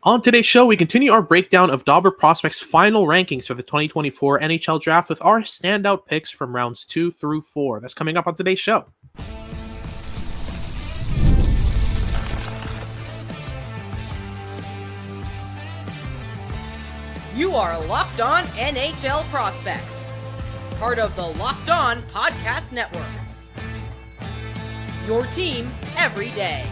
On today's show, we continue our breakdown of DobberProspects' final rankings for the 2024 NHL Draft with our standout picks from rounds 2 through 4. That's coming up on today's show. You are Locked On NHL Prospects, part of the Locked On Podcast Network. Your team every day.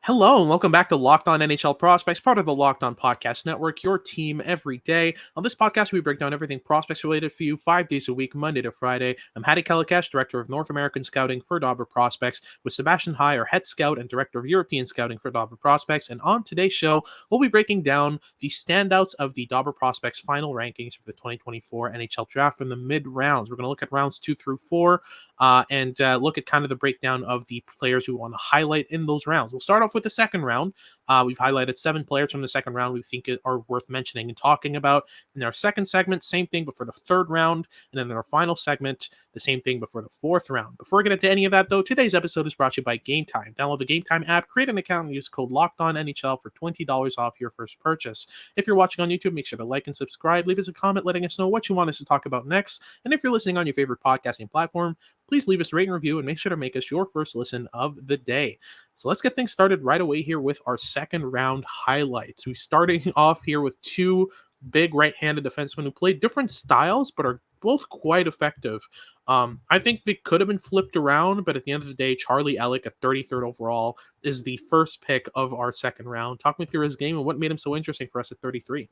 Hello, and welcome back to Locked On NHL Prospects, part of the Locked On Podcast Network, your team every day. On this podcast, we break down everything prospects related for you 5 days a week, Monday to Friday. I'm Hattie Kalakash, Director of North American Scouting for DobberProspects, with Sebastian High, our Head Scout and Director of European Scouting for DobberProspects. And on today's show, we'll be breaking down the standouts of the DobberProspects final rankings for the 2024 NHL Draft from the mid-rounds. We're going to look at rounds 2 through 4, and look at kind of the breakdown of the players we want to highlight in those rounds. We'll start off with the second round. We've highlighted 7 players from the second round we think are worth mentioning and talking about. In our second segment, same thing, but for the third round. And then in our final segment, the same thing, but for the fourth round. Before we get into any of that, though, today's episode is brought to you by Game Time. Download the Game Time app, create an account, and use code LOCKEDONNHL for $20 off your first purchase. If you're watching on YouTube, make sure to like and subscribe. Leave us a comment letting us know what you want us to talk about next. And if you're listening on your favorite podcasting platform, please leave us a rating and review and make sure to make us your first listen of the day. So let's get things started right away here with our second round highlights. We're starting off here with 2 big right-handed defensemen who play different styles but are both quite effective. I think they could have been flipped around, but at the end of the day, Charlie Elick at 33rd overall is the first pick of our second round. Talk me through his game and what made him so interesting for us at 33.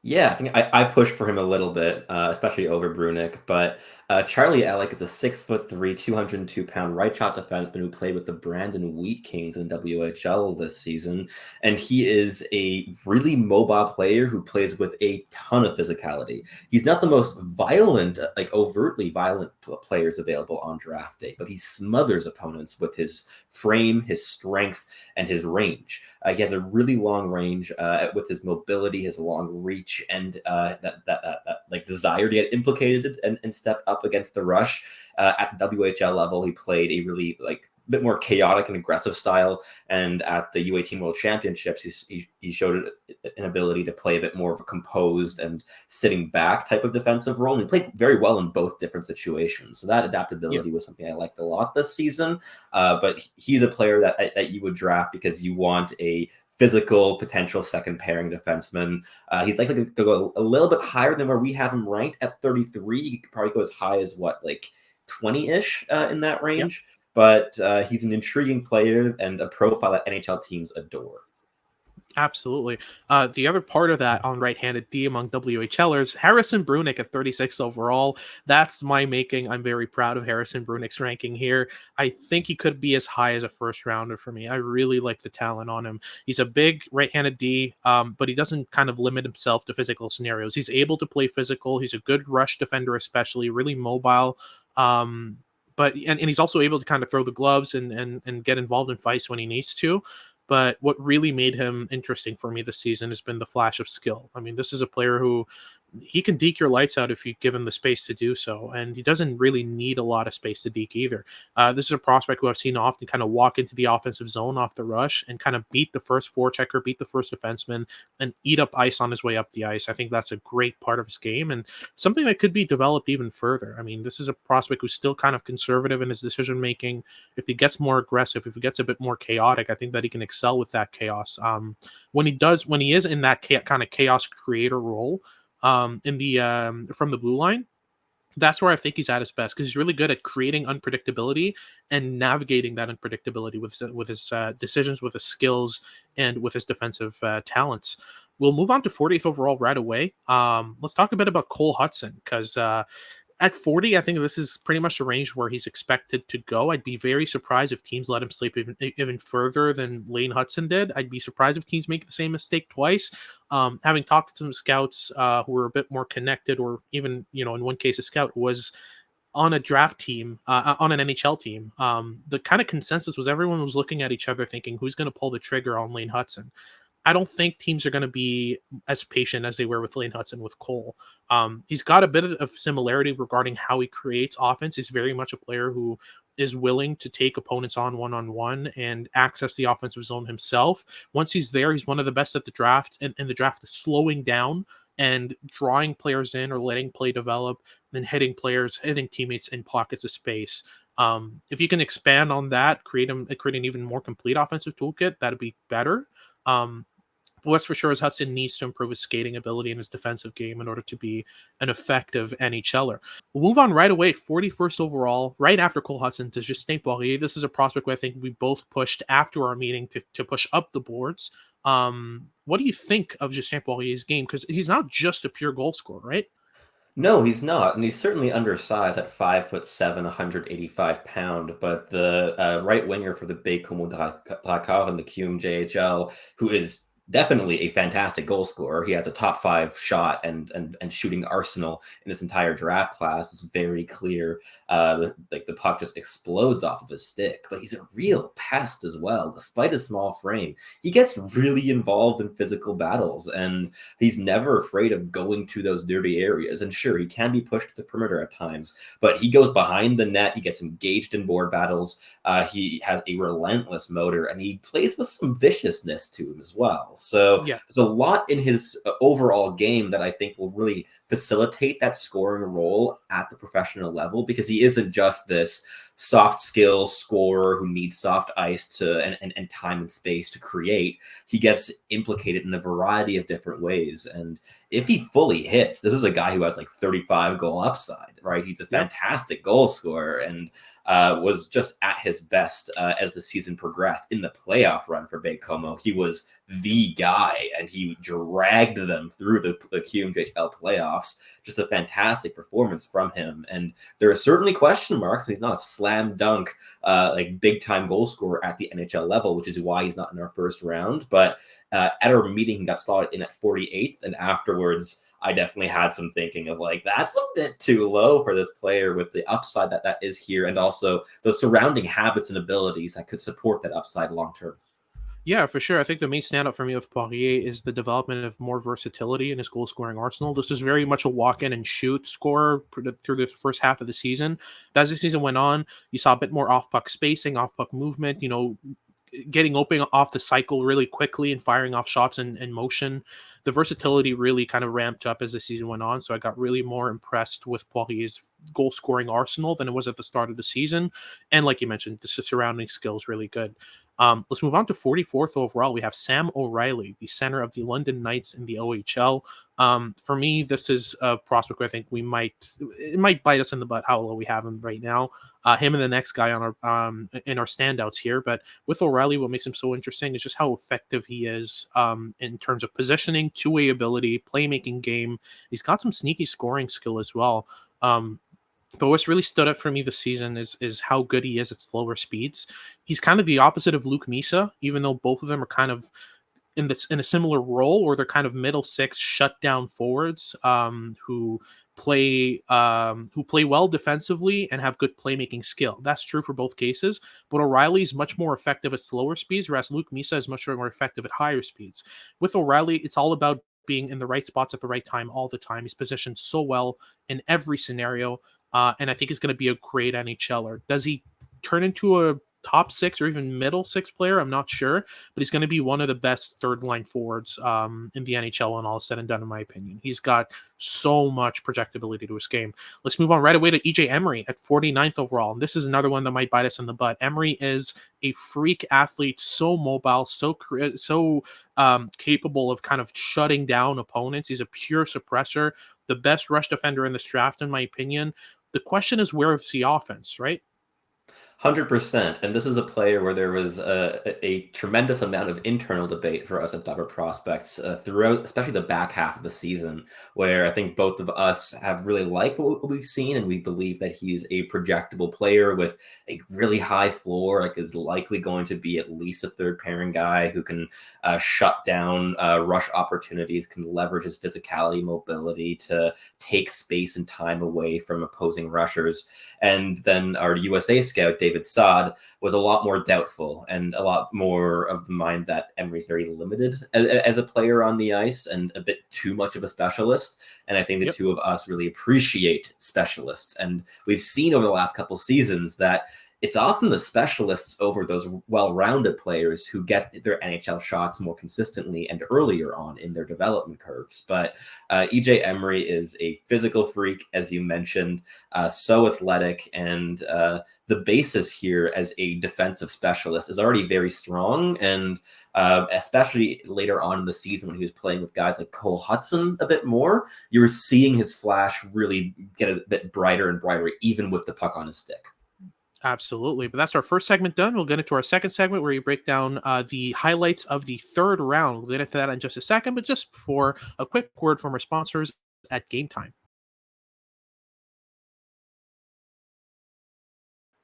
Yeah, I think I pushed for him a little bit, especially over Brunick. But Charlie Elick is a 6'3", 202-pound right shot defenseman who played with the Brandon Wheat Kings in WHL this season, and he is a really mobile player who plays with a ton of physicality. He's not the most violent, overtly violent players available on draft day, but he smothers opponents with his frame, his strength, and his range. He has a really long range with his mobility, his long reach, and that desire to get implicated and step up against the rush. At the WHL level, he played a really bit more chaotic and aggressive style, and at the UA Team World Championships, he showed an ability to play a bit more of a composed and sitting back type of defensive role. And he played very well in both different situations, so that adaptability was something I liked a lot this season. But he's a player that you would draft because you want a physical potential second pairing defenseman. He's likely to go a little bit higher than where we have him ranked at 33. He could probably go as high as 20-ish in that range. Yep. But he's an intriguing player and a profile that NHL teams adore. Absolutely. The other part of that on right-handed D among WHLers, Harrison Brunick at 36 overall. That's my making. I'm very proud of Harrison Brunick's ranking here. I think he could be as high as a first rounder for me. I really like the talent on him. He's a big right-handed D, but he doesn't kind of limit himself to physical scenarios. He's able to play physical. He's a good rush defender, especially really mobile. But he's also able to kind of throw the gloves and get involved in fights when he needs to. But what really made him interesting for me this season has been the flash of skill. I mean, this is a player who he can deke your lights out if you give him the space to do so, and he doesn't really need a lot of space to deke either. This is a prospect who I've seen often kind of walk into the offensive zone off the rush and kind of beat the first forechecker, beat the first defenseman, and eat up ice on his way up the ice. I think that's a great part of his game and something that could be developed even further. I mean, this is a prospect who's still kind of conservative in his decision-making. If he gets more aggressive, if he gets a bit more chaotic, I think that he can excel with that chaos. When he is in that kind of chaos creator role, from the blue line, that's where I think he's at his best, because he's really good at creating unpredictability and navigating that unpredictability with his decisions, with his skills, and with his defensive talents. We'll move on to 40th overall right away. Let's talk a bit about Cole Hutson, because at 40, I think this is pretty much the range where he's expected to go. I'd be very surprised if teams let him slip even further than Lane Hutson did. I'd be surprised if teams make the same mistake twice. Having talked to some scouts who were a bit more connected, or even, in one case, a scout was on a draft team, on an NHL team, the kind of consensus was everyone was looking at each other thinking, who's going to pull the trigger on Lane Hutson? I don't think teams are going to be as patient as they were with Lane Hutson with Cole. He's got a bit of similarity regarding how he creates offense. He's very much a player who is willing to take opponents on one-on-one and access the offensive zone himself. Once he's there, he's one of the best at the draft, and the draft is slowing down and drawing players in or letting play develop, then hitting teammates in pockets of space. If you can expand on that, create an even more complete offensive toolkit, that'd be better. What's for sure is Hutson needs to improve his skating ability and his defensive game in order to be an effective NHLer. We'll move on right away. 41st overall, right after Cole Hutson, to Justin Poirier. This is a prospect where I think we both pushed after our meeting to push up the boards. What do you think of Justin Poirier's game? Because he's not just a pure goal scorer, right? No, he's not, and he's certainly undersized at 5'7", 185 pound. But the right winger for the Baie-Comeau Drakkar in the QMJHL, who is definitely a fantastic goal scorer. He has a top 5 shot and shooting arsenal in this entire draft class. It's very clear. The puck just explodes off of his stick, but he's a real pest as well. Despite his small frame, he gets really involved in physical battles, and he's never afraid of going to those dirty areas. And sure, he can be pushed to the perimeter at times, but he goes behind the net. He gets engaged in board battles. He has a relentless motor, and he plays with some viciousness to him as well. So there's a lot in his overall game that I think will really facilitate that scoring role at the professional level, because he isn't just this soft skill scorer who needs soft ice and time and space to create. He gets implicated in a variety of different ways. And if he fully hits, this is a guy who has like 35 goal upside, right? He's a fantastic goal scorer, and was just at his best as the season progressed. In the playoff run for Baie-Comeau, he was the guy, and he dragged them through the QMJHL playoffs. Just a fantastic performance from him. And there are certainly question marks. He's not a slam dunk, big time goal scorer at the NHL level, which is why he's not in our first round. But at our meeting, he got slotted in at 48th, and afterwards, I definitely had some thinking of like, that's a bit too low for this player with the upside that is here, and also the surrounding habits and abilities that could support that upside long term. Yeah, for sure. I think the main standout for me with Poirier is the development of more versatility in his goal-scoring arsenal. This is very much a walk-in and shoot scorer through the first half of the season. But as the season went on, you saw a bit more off-puck spacing, off-puck movement, getting open off the cycle really quickly and firing off shots in motion. The versatility really kind of ramped up as the season went on, so I got really more impressed with Poirier's goal-scoring arsenal than it was at the start of the season. And like you mentioned, the surrounding skills really good. Let's move on to 44th overall. We have Sam O'Reilly, the center of the London Knights in the OHL. For me, this is a prospect where I think it might bite us in the butt how low we have him right now. Him and the next guy on our in our standouts here. But with O'Reilly, what makes him so interesting is just how effective he is in terms of positioning, two-way ability, playmaking game. He's got some sneaky scoring skill as well. But what's really stood out for me this season is how good he is at slower speeds. He's kind of the opposite of Luke Misa, even though both of them are kind of in a similar role, or they're kind of middle six shutdown forwards who play well defensively and have good playmaking skill. That's true for both cases, but O'Reilly's much more effective at slower speeds, whereas Luke Misa is much more effective at higher speeds. With O'Reilly, it's all about being in the right spots at the right time all the time. He's positioned so well in every scenario, and I think he's going to be a great NHLer. Does he turn into a top 6 or even middle 6 player? I'm not sure, but he's going to be one of the best third line forwards in the NHL when all is said and done, in my opinion. He's got so much projectability to his game. Let's move on right away to EJ Emery at 49th overall. And this is another one that might bite us in the butt. Emery is a freak athlete, so mobile, so capable of kind of shutting down opponents. He's a pure suppressor, the best rush defender in this draft, in my opinion. The question is, where is the offense, right? 100%. And this is a player where there was a tremendous amount of internal debate for us at Dobber Prospects throughout, especially the back half of the season, where I think both of us have really liked what we've seen, and we believe that he's a projectable player with a really high floor, like is likely going to be at least a third pairing guy who can shut down rush opportunities, can leverage his physicality, mobility to take space and time away from opposing rushers. And then our USA scout, David Saad, was a lot more doubtful and a lot more of the mind that Emery's very limited as a player on the ice and a bit too much of a specialist. And I think the two of us really appreciate specialists. And we've seen over the last couple seasons that it's often the specialists over those well-rounded players who get their NHL shots more consistently and earlier on in their development curves. But EJ Emery is a physical freak, as you mentioned, so athletic, and the basis here as a defensive specialist is already very strong. And especially later on in the season when he was playing with guys like Cole Hutson a bit more, you were seeing his flash really get a bit brighter and brighter, even with the puck on his stick. Absolutely. But that's our first segment done. We'll get into our second segment where you break down the highlights of the third round. We'll get into that in just a second, but just before, a quick word from our sponsors at Game Time.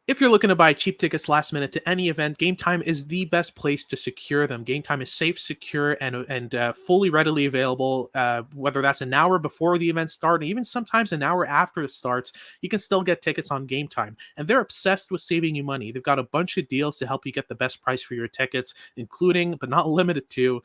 If you're looking to buy cheap tickets last minute to any event, Game Time is the best place to secure them. Game Time is safe, secure, and fully readily available. Whether that's an hour before the event starts, and even sometimes an hour after it starts, you can still get tickets on Game Time. And they're obsessed with saving you money. They've got a bunch of deals to help you get the best price for your tickets, including, but not limited to,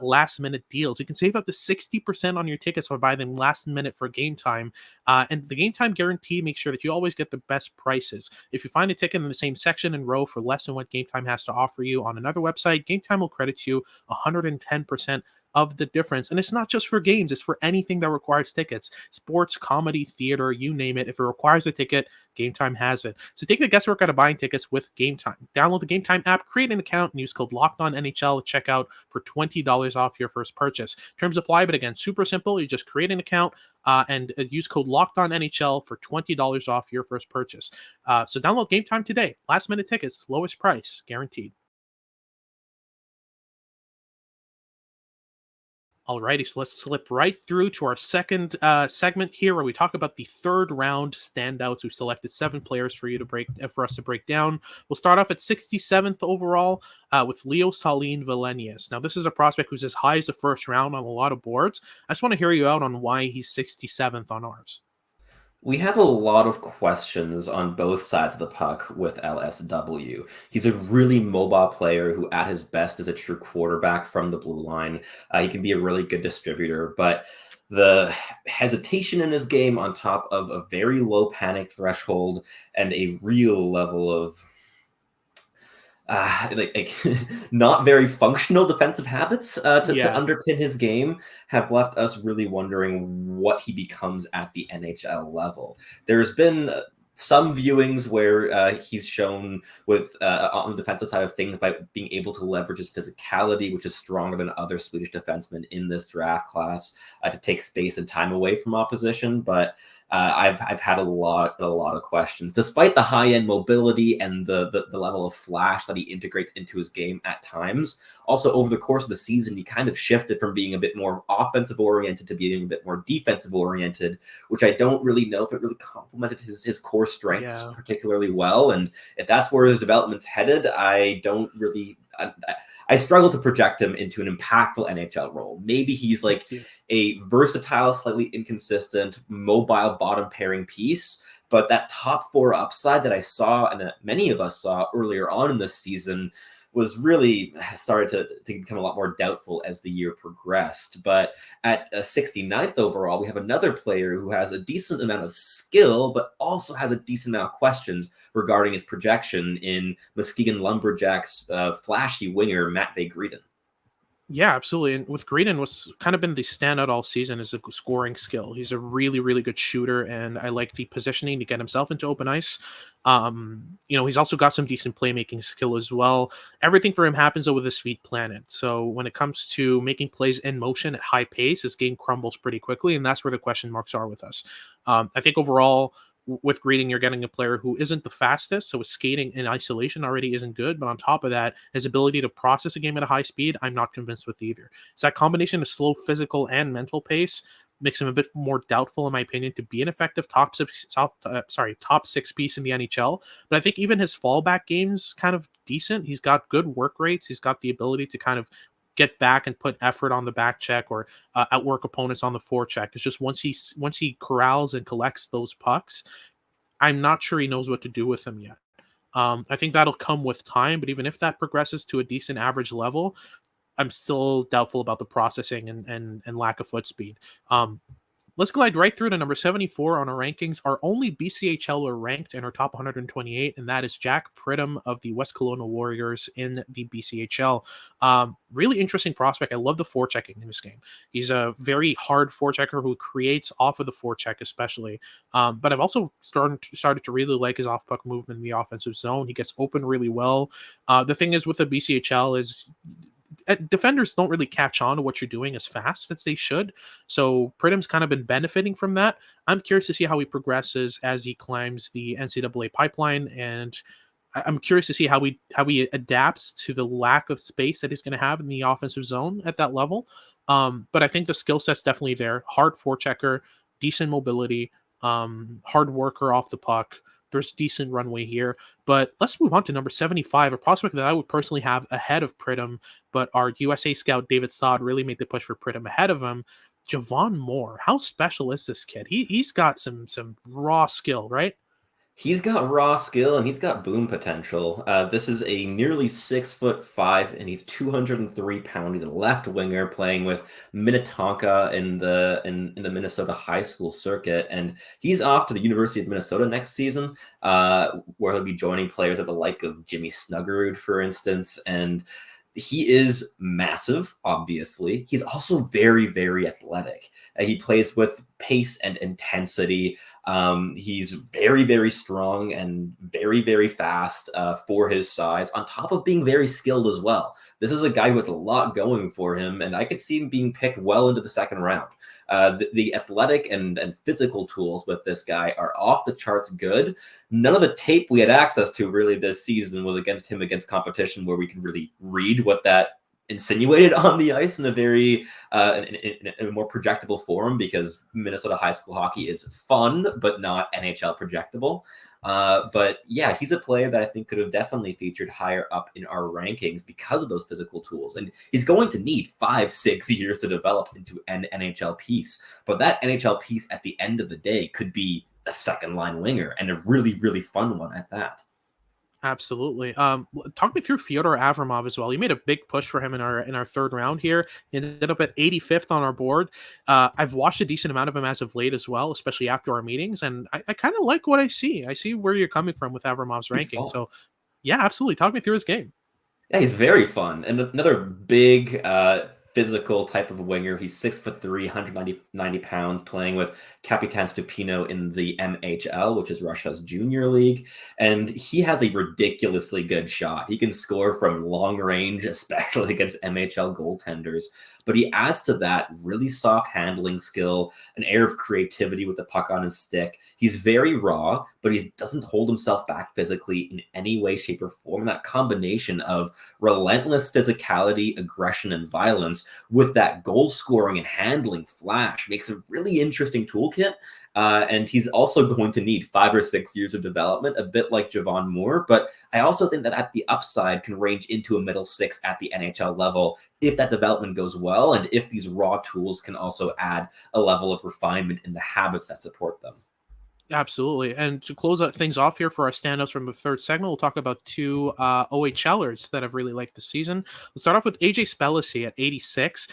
last minute deals. You can save up to 60% on your tickets by buying them last minute for Game Time. And the Game Time guarantee makes sure that you always get the best prices. If you find a ticket in the same section and row for less than what Game Time has to offer you on another website, Game Time will credit you 110% of the difference. And it's not just for games, it's for anything that requires tickets. Sports, comedy, theater, you name it. If it requires a ticket, Game Time has it. So take the guesswork out of buying tickets with Game Time. Download the Game Time app, create an account, and use code LOCKEDONNHL at checkout for $20 off your first purchase. Terms apply, but again, super simple. You just create an account and use code LOCKEDONNHL for $20 off your first purchase. So download Game Time today. Last minute tickets, lowest price, guaranteed. Alrighty, so let's slip right through to our second segment here, where we talk about the third round standouts. We've selected 7 players for us to break down. We'll start off at 67th overall with Leo Sahlin Wallenius. Now, this is a prospect who's as high as the first round on a lot of boards. I just want to hear you out on why he's 67th on ours. We have a lot of questions on both sides of the puck with LSW. He's a really mobile player who at his best is a true quarterback from the blue line. He can be a really good distributor, but the hesitation in his game on top of a very low panic threshold and a real level of not very functional defensive habits to underpin his game have left us really wondering what he becomes at the NHL level. There's been some viewings where he's shown with on the defensive side of things by being able to leverage his physicality, which is stronger than other Swedish defensemen in this draft class, to take space and time away from opposition. But I've had a lot of questions, despite the high end mobility and the level of flash that he integrates into his game at times. Also, over the course of the season, he kind of shifted from being a bit more offensive oriented to being a bit more defensive oriented, which I don't really know if it really complemented his core strengths particularly well. And if that's where his development's headed, I don't really. I struggle to project him into an impactful NHL role. Maybe he's like a versatile, slightly inconsistent, mobile bottom pairing piece, but that top 4 upside that I saw and that many of us saw earlier on in this season was really started to become a lot more doubtful as the year progressed. But at 69th overall, we have another player who has a decent amount of skill, but also has a decent amount of questions regarding his projection in Muskegon Lumberjacks flashy winger, Matt Greeden. Yeah, absolutely. And with Greeden, what's kind of been the standout all season is a scoring skill. He's a really, really good shooter, and I like the positioning to get himself into open ice. He's also got some decent playmaking skill as well. Everything for him happens though with his feet planted. So when it comes to making plays in motion at high pace, his game crumbles pretty quickly, and that's where the question marks are with us. I think overall, with Greeding, you're getting a player who isn't the fastest, so his skating in isolation already isn't good, but on top of that, his ability to process a game at a high speed, I'm not convinced with either. So that combination of slow physical and mental pace makes him a bit more doubtful, in my opinion, to be an effective top 6 piece in the NHL. But I think even his fallback game's kind of decent. He's got good work rates. He's got the ability to kind of get back and put effort on the back check or outwork opponents on the forecheck. It's just once he corrals and collects those pucks, I'm not sure he knows what to do with them yet. I think that'll come with time, but even if that progresses to a decent average level, I'm still doubtful about the processing and lack of foot speed. Let's glide right through to number 74 on our rankings. Our only BCHLer ranked in our top 128, and that is Jack Pridham of the West Kelowna Warriors in the BCHL. Really interesting prospect. I love the forechecking in this game. He's a very hard forechecker who creates off of the forecheck, especially. But I've also started to really like his off-puck movement in the offensive zone. He gets open really well. The thing is with the BCHL is defenders don't really catch on to what you're doing as fast as they should. So Pridham's kind of been benefiting from that. I'm curious to see how he progresses as he climbs the NCAA pipeline, and I'm curious to see how he adapts to the lack of space that he's going to have in the offensive zone at that level. But I think the skill set's definitely there. Hard forechecker, decent mobility, hard worker off the puck. There's decent runway here. But let's move on to number 75, a prospect that I would personally have ahead of Pridham, but our USA scout David Sod really made the push for Pridham ahead of him. Javon Moore. How special is this kid? He's got some raw skill, right? He's got raw skill and he's got boom potential. This is a nearly 6'5", and he's 203 pounds. He's a left winger playing with Minnetonka in the Minnesota high school circuit, and he's off to the University of Minnesota next season, where he'll be joining players of the like of Jimmy Snuggerud, for instance, and he is massive, obviously. He's also very, very athletic. He plays with pace and intensity. He's very, very strong and very, very fast for his size, on top of being very skilled as well. This is a guy who has a lot going for him, and I could see him being picked well into the second round. The athletic and physical tools with this guy are off the charts good. None of the tape we had access to really this season was against competition where we can really read what that insinuated on the ice in a very in a more projectable form, because Minnesota high school hockey is fun but not NHL projectable. But yeah, he's a player that I think could have definitely featured higher up in our rankings because of those physical tools, and he's going to need 5-6 years to develop into an NHL piece. But that NHL piece at the end of the day could be a second line winger, and a really, really fun one at that. Absolutely. Talk me through Fyodor Avramov as well. You made a big push for him in our third round here. He ended up at 85th on our board. I've watched a decent amount of him as of late as well, especially after our meetings, and I kind of like what I see. I see where you're coming from with Avramov's ranking. So, yeah, absolutely. Talk me through his game. Yeah, he's very fun, and another big physical type of winger. He's 6'3", 190 pounds, playing with Kapitan Stupino in the MHL, which is Russia's junior league. And he has a ridiculously good shot. He can score from long range, especially against MHL goaltenders. But he adds to that really soft handling skill, an air of creativity with the puck on his stick. He's very raw, but he doesn't hold himself back physically in any way, shape, or form. And that combination of relentless physicality, aggression, and violence with that goal scoring and handling flash makes a really interesting toolkit. And he's also going to need 5 or 6 years of development, a bit like Javon Moore. But I also think that at the upside can range into a middle 6 at the NHL level if that development goes well, and if these raw tools can also add a level of refinement in the habits that support them. Absolutely. And to close out things off here for our standouts from the third segment, we'll talk about two OHLers that I've really liked this season. We'll start off with AJ Spellacy at 86.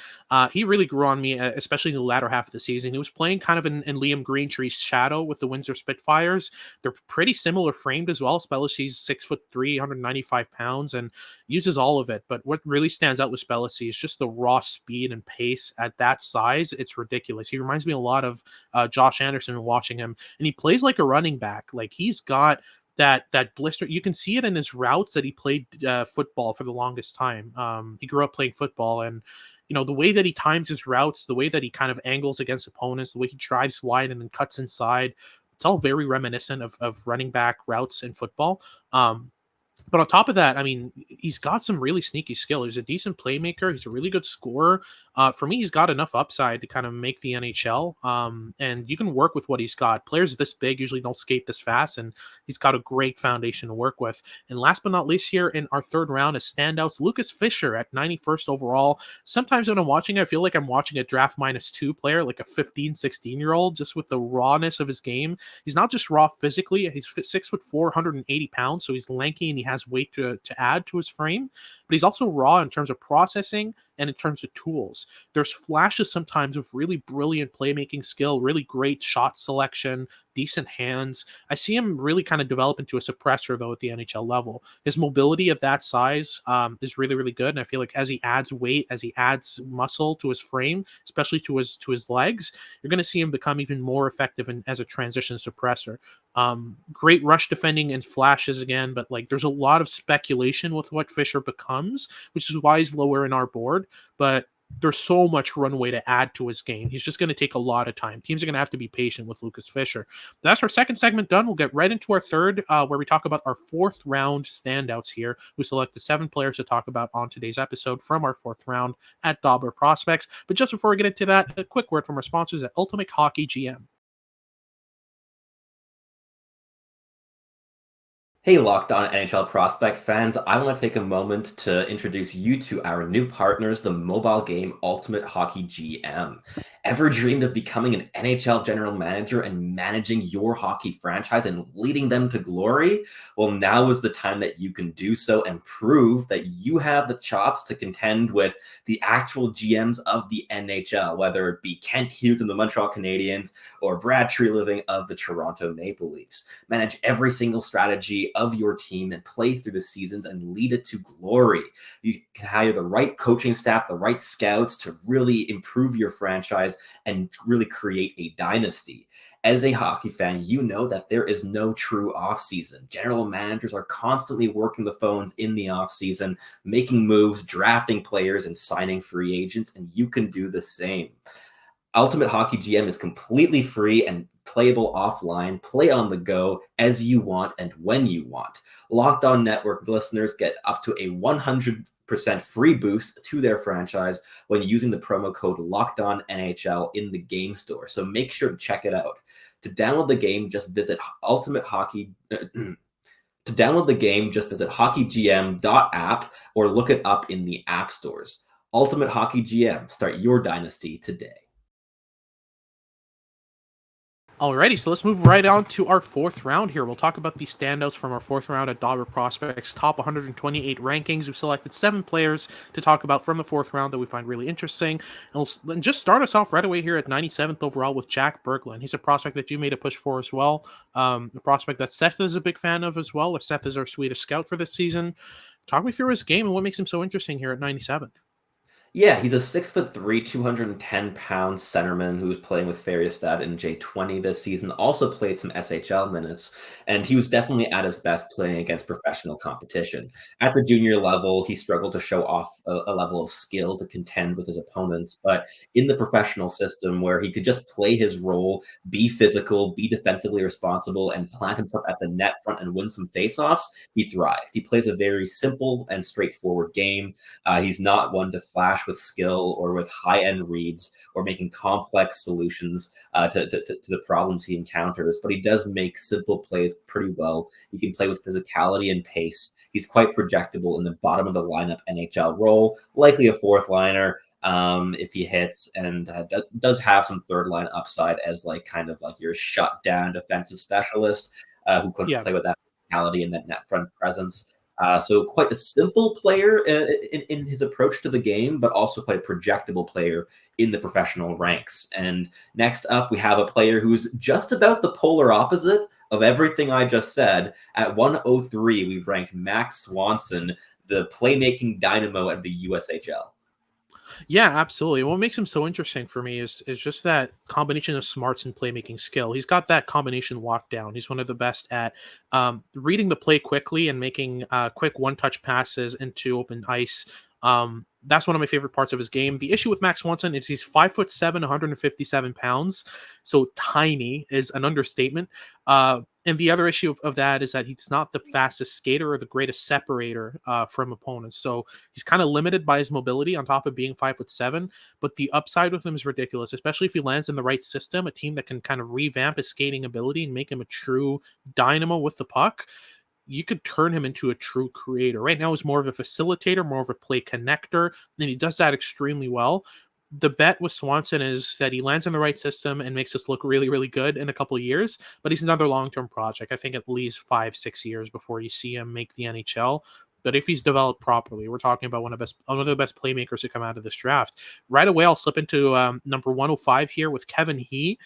He really grew on me, especially in the latter half of the season. He was playing kind of in Liam Greentree's shadow with the Windsor Spitfires. They're pretty similar framed as well. Spellacy's 6'3", 195 pounds, and uses all of it. But what really stands out with Spellacy is just the raw speed and pace at that size. It's ridiculous. He reminds me a lot of Josh Anderson watching him, and he plays like a running back. Like, he's got that blister. You can see it in his routes that he played football for the longest time. He grew up playing football, and the way that he times his routes, the way that he kind of angles against opponents, the way he drives wide and then cuts inside, it's all very reminiscent of running back routes in football. But on top of that, I mean, he's got some really sneaky skill. He's a decent playmaker. He's a really good scorer. For me, he's got enough upside to kind of make the NHL. And you can work with what he's got. Players this big usually don't skate this fast, and he's got a great foundation to work with. And last but not least here in our third round is standouts, Lucas Fisher at 91st overall. Sometimes when I'm watching it, I feel like I'm watching a draft -2 player, like a 15, 16-year-old, just with the rawness of his game. He's not just raw physically. He's 6'4", 180 pounds, so he's lanky and he has weight to add to his frame, but he's also raw in terms of processing and in terms of tools. There's flashes sometimes of really brilliant playmaking skill, really great shot selection, decent hands. I see him really kind of develop into a suppressor, though, at the NHL level. His mobility at that size is really, really good. And I feel like as he adds weight, as he adds muscle to his frame, especially to his legs, you're going to see him become even more effective as a transition suppressor. Great rush defending and flashes again, but like there's a lot of speculation with what Fischer becomes, which is why he's lower in our board. But there's so much runway to add to his game. He's just going to take a lot of time. Teams are going to have to be patient with Lucas Fischer. That's our second segment done. We'll get right into our third, where we talk about our fourth round standouts here. We selected 7 players to talk about on today's episode from our fourth round at Dobber Prospects. But just before we get into that, a quick word from our sponsors at Ultimate Hockey GM. Hey, Locked On NHL Prospect fans, I want to take a moment to introduce you to our new partners, the mobile game Ultimate Hockey GM. Ever dreamed of becoming an NHL general manager and managing your hockey franchise and leading them to glory? Well, now is the time that you can do so and prove that you have the chops to contend with the actual GMs of the NHL, whether it be Kent Hughes and the Montreal Canadiens or Brad Treliving of the Toronto Maple Leafs. Manage every single strategy of your team and play through the seasons and lead it to glory. You can hire the right coaching staff, the right scouts to really improve your franchise and really create a dynasty. As a hockey fan, you know that there is no true offseason. General managers are constantly working the phones in the offseason, making moves, drafting players, and signing free agents, and you can do the same. Ultimate Hockey GM is completely free and playable offline. Play on the go as you want and when you want. Locked On Network listeners get up to a 100% free boost to their franchise when using the promo code LOCKEDONNHL in the game store. So make sure to check it out. To download the game, just visit hockeygm.app or look it up in the app stores. Ultimate Hockey GM. Start your dynasty today. Alrighty, so let's move right on to our fourth round here. We'll talk about the standouts from our fourth round at Dobber Prospects top 128 rankings. We've selected 7 players to talk about from the fourth round that we find really interesting. And we'll just start us off right away here at 97th overall with Jack Berglund. He's a prospect that you made a push for as well. A prospect that Seth is a big fan of as well. Seth is our Swedish scout for this season. Talk me through his game and what makes him so interesting here at 97th. Yeah, he's a 6'3", 210-pound centerman who was playing with Färjestad in J20 this season, also played some SHL minutes, and he was definitely at his best playing against professional competition. At the junior level, he struggled to show off a level of skill to contend with his opponents, but in the professional system where he could just play his role, be physical, be defensively responsible, and plant himself at the net front and win some faceoffs, he thrived. He plays a very simple and straightforward game. He's not one to flash with skill or with high-end reads or making complex solutions to the problems he encounters, but he does make simple plays pretty well. He can play with physicality and pace. He's quite projectable in the bottom of the lineup NHL role, likely a fourth liner if he hits, and does have some third line upside as like your shut down defensive specialist who could play with that physicality and that net front presence. So quite a simple player in his approach to the game, but also quite a projectable player in the professional ranks. And next up, we have a player who's just about the polar opposite of everything I just said. At 103, we've ranked Max Swanson, the playmaking dynamo at the USHL. Yeah, absolutely. What makes him so interesting for me is just that combination of smarts and playmaking skill. He's got that combination locked down. He's one of the best at reading the play quickly and making quick one-touch passes into open ice. That's one of my favorite parts of his game. The issue with Max Swanson is he's 5'7", 157 pounds. So tiny is an understatement. And the other issue of that is that he's not the fastest skater or the greatest separator from opponents. So he's kind of limited by his mobility on top of being 5'7". But the upside with him is ridiculous, especially if he lands in the right system, a team that can kind of revamp his skating ability and make him a true dynamo with the puck. You could turn him into a true creator. Right now, he's more of a facilitator, more of a play connector, and he does that extremely well. The bet with Swanson is that he lands in the right system and makes us look really, really good in a couple of years, but he's another long-term project. I think at least 5-6 years before you see him make the NHL. but if he's developed properly, we're talking about one of the best playmakers to come out of this draft. Right away, I'll slip into number 105 here with Kevin He.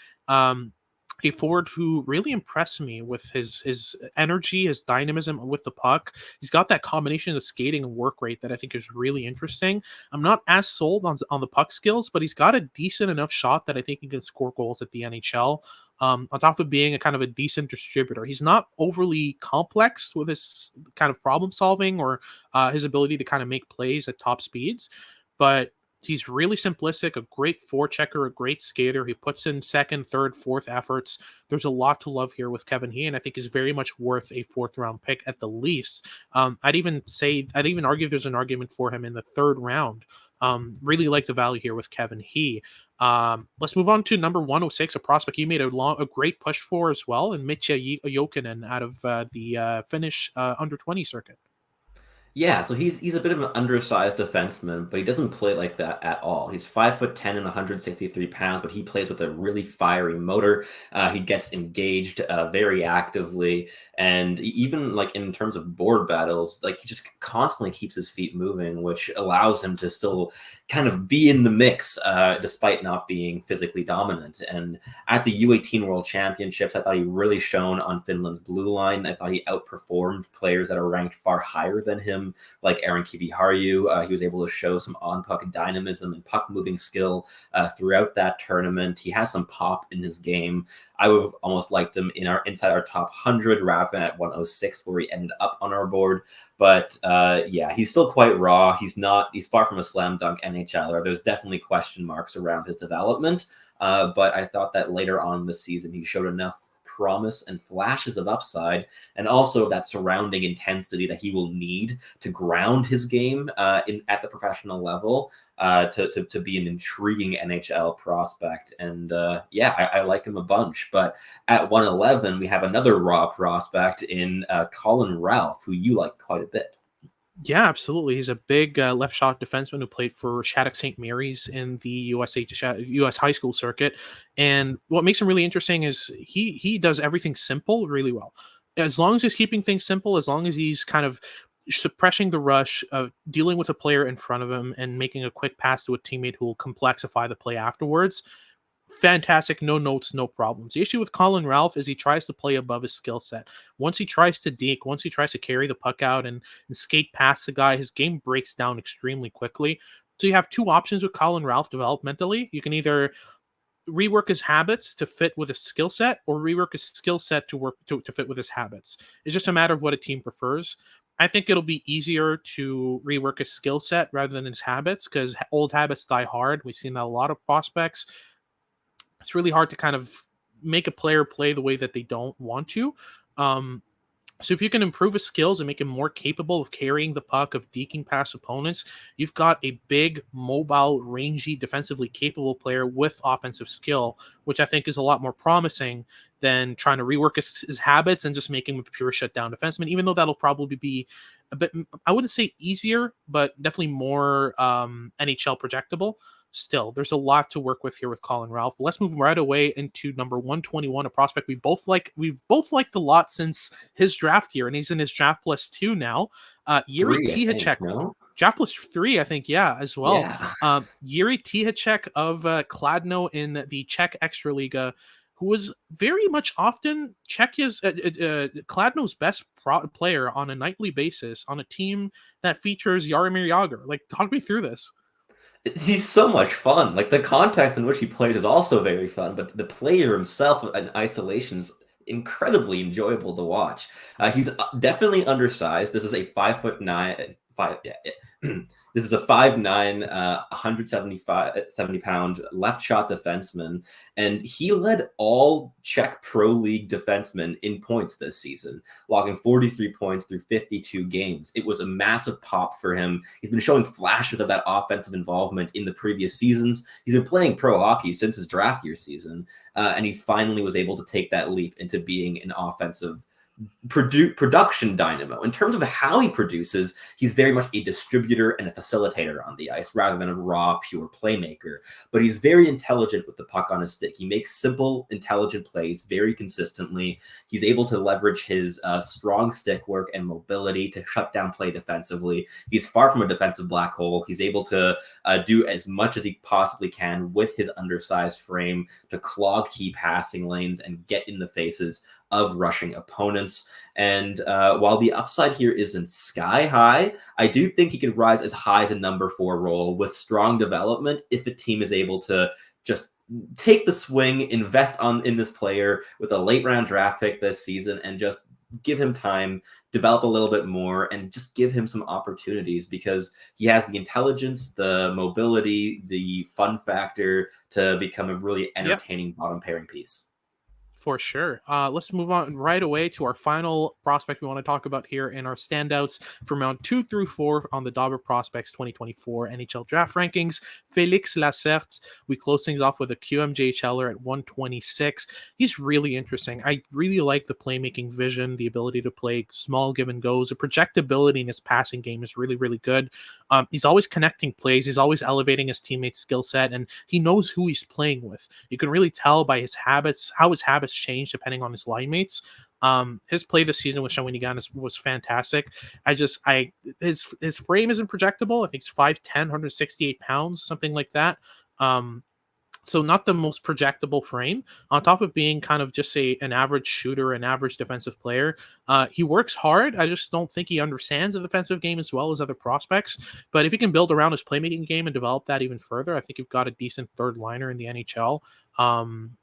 A forward who really impressed me with his energy, his dynamism with the puck. He's got that combination of skating and work rate that I think is really interesting. I'm not as sold on the puck skills, but he's got a decent enough shot that I think he can score goals at the NHL. On top of being a kind of a decent distributor, he's not overly complex with his kind of problem solving or his ability to kind of make plays at top speeds, but he's really simplistic, a great forechecker, a great skater. He puts in second, third, fourth efforts. There's a lot to love here with Kevin He, and I think is very much worth a fourth-round pick at the least. I'd even argue there's an argument for him in the third round. Really like the value here with Kevin He. Let's move on to number 106, a prospect he made a great push for as well, and Mitja Jokinen out of the Finnish under 20 circuit. Yeah, so he's a bit of an undersized defenseman, but he doesn't play like that at all. He's 5'10" and 163 pounds, but he plays with a really fiery motor. He gets engaged very actively, and even like in terms of board battles, like he just constantly keeps his feet moving, which allows him to still kind of be in the mix despite not being physically dominant. And at the U18 World Championships, I thought he really shone on Finland's blue line. I thought he outperformed players that are ranked far higher than him, like Aaron Kiviharju. He was able to show some on-puck dynamism and puck-moving skill throughout that tournament. He has some pop in his game. I would have almost liked him inside our top 100 rather than at 106, where he ended up on our board. But yeah, he's still quite raw. He's far from a slam dunk NHLer. There's definitely question marks around his development. But I thought that later on in the season, he showed enough promise and flashes of upside, and also that surrounding intensity that he will need to ground his game at the professional level to be an intriguing NHL prospect. And yeah, I like him a bunch. But at 111, we have another raw prospect in Colin Ralph, who you like quite a bit. Yeah, absolutely. He's a big left shot defenseman who played for Shattuck St. Mary's in the US high school circuit. And what makes him really interesting is he does everything simple really well. As long as he's keeping things simple, as long as he's kind of suppressing the rush, dealing with a player in front of him and making a quick pass to a teammate who will complexify the play afterwards, fantastic, no notes, no problems. The issue with Colin Ralph is he tries to play above his skill set. Once he tries to deke, once he tries to carry the puck out and skate past the guy, his game breaks down extremely quickly. So you have two options with Colin Ralph developmentally. You can either rework his habits to fit with his skill set, or rework his skill set to fit with his habits. It's just a matter of what a team prefers. I think it'll be easier to rework his skill set rather than his habits, because old habits die hard. We've seen that a lot of prospects. It's really hard to kind of make a player play the way that they don't want to. So if you can improve his skills and make him more capable of carrying the puck, of deking past opponents, you've got a big, mobile, rangy, defensively capable player with offensive skill, which I think is a lot more promising than trying to rework his habits and just making him a pure shutdown defenseman, even though that'll probably be a bit, I wouldn't say easier, but definitely more NHL projectable. Still, there's a lot to work with here with Colin Ralph. But let's move right away into number 121, a prospect we've both liked a lot since his draft year, and he's in his draft plus 2 now. Jiri Tichacek, no? Draft plus 3, I think, yeah, as well. Yeah. Jiri Tichacek of Kladno in the Czech Extraliga, who was very much often Czechia's Kladno's best player on a nightly basis on a team that features Jaromir Jagr. Like, talk me through this. He's so much fun. Like, the context in which he plays is also very fun, but the player himself in isolation is incredibly enjoyable to watch. He's definitely undersized. This is a 5'9", this is a 5'9", 170-pound left shot defenseman, and he led all Czech Pro League defensemen in points this season, logging 43 points through 52 games. It was a massive pop for him. He's been showing flashes of that offensive involvement in the previous seasons. He's been playing pro hockey since his draft year season, and he finally was able to take that leap into being an offensive production dynamo. In terms of how he produces, he's very much a distributor and a facilitator on the ice rather than a raw, pure playmaker. But he's very intelligent with the puck on his stick. He makes simple, intelligent plays very consistently. He's able to leverage his strong stick work and mobility to shut down play defensively. He's far from a defensive black hole. He's able to do as much as he possibly can with his undersized frame to clog key passing lanes and get in the faces of rushing opponents. And while the upside here isn't sky high, I do think he could rise as high as a number 4 role with strong development if a team is able to just take the swing, invest in this player with a late round draft pick this season, and just give him time, develop a little bit more, and just give him some opportunities, because he has the intelligence, the mobility, the fun factor to become a really entertaining bottom pairing piece. For sure. Let's move on right away to our final prospect we want to talk about here in our standouts from round 2 through 4 on the Dobber Prospects 2024 NHL Draft Rankings. Félix Lacerte. We close things off with a QMJHLer at 126. He's really interesting. I really like the playmaking vision, the ability to play small give and goes. The projectability in his passing game is really, really good. He's always connecting plays. He's always elevating his teammates' skill set, and he knows who he's playing with. You can really tell by his habits, how his habits change depending on his line mates. His play this season with Shawinigan was fantastic. His frame isn't projectable. I think it's 5'10", 168 pounds, something like that. So not the most projectable frame, on top of being kind of just an average shooter, an average defensive player. He works hard. I just don't think he understands the defensive game as well as other prospects. But if he can build around his playmaking game and develop that even further, I think you've got a decent third liner in the NHL.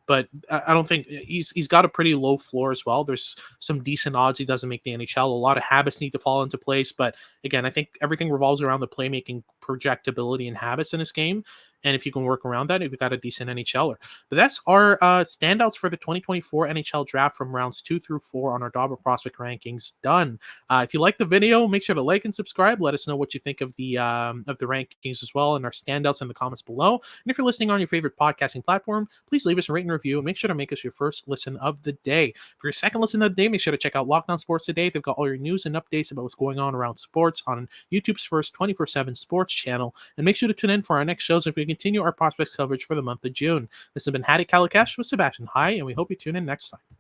But I don't think he's got a pretty low floor as well. There's some decent odds he doesn't make the NHL. A lot of habits need to fall into place. But again, I think everything revolves around the playmaking projectability and habits in his game. And if you can work around that, you've got a decent NHLer. But that's our standouts for the 2024 NHL Draft from rounds 2 through 4 on our Dobber Prospect rankings done. If you like the video, make sure to like and subscribe. Let us know what you think of the rankings as well and our standouts in the comments below. And if you're listening on your favorite podcasting platform, please leave us a rating and review and make sure to make us your first listen of the day. For your second listen of the day, make sure to check out Locked On Sports Today. They've got all your news and updates about what's going on around sports on YouTube's first 24/7 sports channel. And make sure to tune in for our next shows as we continue our prospects coverage for the month of June. This has been Hattie Kalakash with Sebastian High, and we hope you tune in next time.